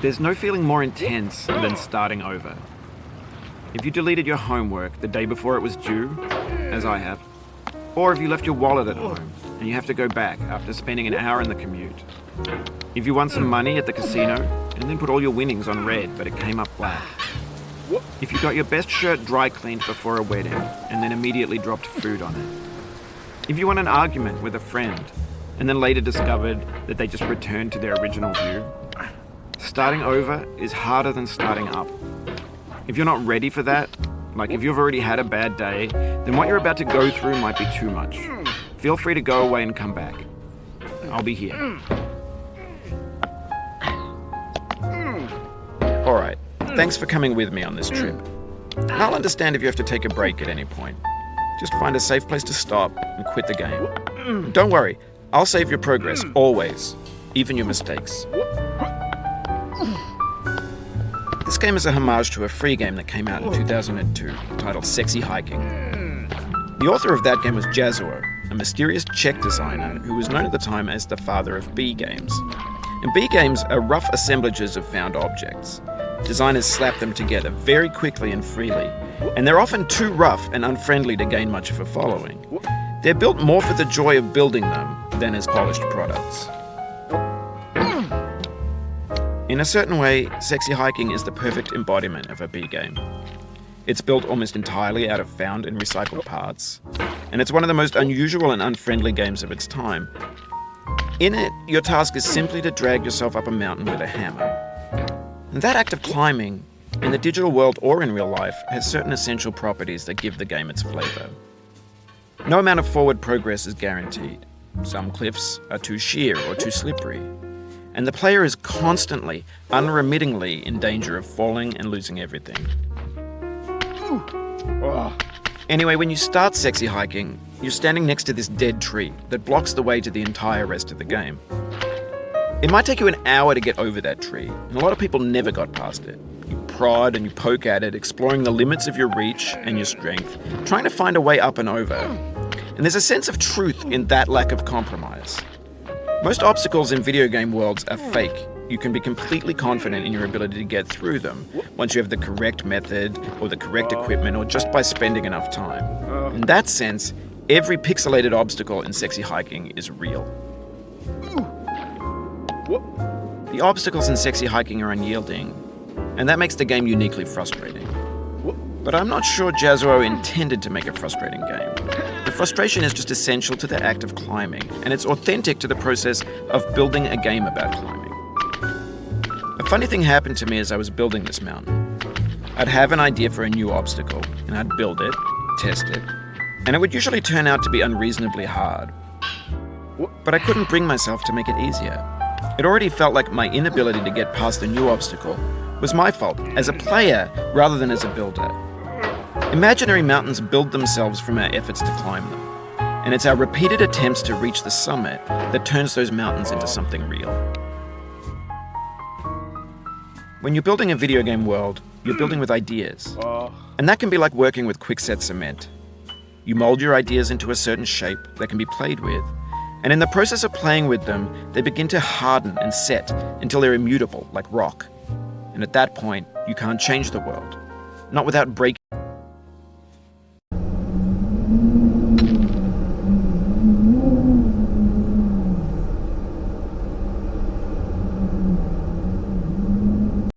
There's no feeling more intense than starting over. If you deleted your homework the day before it was due, as I have, or if you left your wallet at home and you have to go back after spending an hour in the commute. If you won some money at the casino and then put all your winnings on red but it came up black. If you got your best shirt dry cleaned before a wedding and then immediately dropped food on it. If you won an argument with a friend and then later discovered that they just returned to their original view. Starting over is harder than starting up. If you're not ready for that, like if you've already had a bad day, then what you're about to go through might be too much. Feel free to go away and come back. I'll be here. Alright, thanks for coming with me on this trip. I'll understand if you have to take a break at any point. Just find a safe place to stop and quit the game. Don't worry, I'll save your progress, always. Even your mistakes. This game is a homage to a free game that came out in 2002, titled Sexy Hiking. The author of that game was Jazuo, a mysterious Czech designer who was known at the time as the father of B games. And B games are rough assemblages of found objects. Designers slap them together very quickly and freely, and they're often too rough and unfriendly to gain much of a following. They're built more for the joy of building them than as polished products. In a certain way, Sexy Hiking is the perfect embodiment of a B game. It's built almost entirely out of found and recycled parts, and it's one of the most unusual and unfriendly games of its time. In it, your task is simply to drag yourself up a mountain with a hammer. And that act of climbing, in the digital world or in real life, has certain essential properties that give the game its flavor. No amount of forward progress is guaranteed. Some cliffs are too sheer or too slippery. And the player is constantly, unremittingly in danger of falling and losing everything. Anyway, when you start Sexy Hiking, you're standing next to this dead tree that blocks the way to the entire rest of the game. It might take you an hour to get over that tree, and a lot of people never got past it. You prod and you poke at it, exploring the limits of your reach and your strength, trying to find a way up and over. And there's a sense of truth in that lack of compromise. Most obstacles in video game worlds are fake. You can be completely confident in your ability to get through them once you have the correct method or the correct equipment or just by spending enough time. In that sense, every pixelated obstacle in Sexy Hiking is real. The obstacles in Sexy Hiking are unyielding, and that makes the game uniquely frustrating. But I'm not sure Jazuo intended to make a frustrating game. The frustration is just essential to the act of climbing, and it's authentic to the process of building a game about climbing. A funny thing happened to me as I was building this mountain. I'd have an idea for a new obstacle, and I'd build it, test it, and it would usually turn out to be unreasonably hard. But I couldn't bring myself to make it easier. It already felt like my inability to get past the new obstacle was my fault, as a player rather than as a builder. Imaginary mountains build themselves from our efforts to climb them, and it's our repeated attempts to reach the summit that turns those mountains into something real. When you're building a video game world, you're building with ideas, and that can be like working with quickset cement. You mold your ideas into a certain shape that can be played with, and in the process of playing with them, they begin to harden and set until they're immutable, like rock. And at that point, you can't change the world. Not without breaking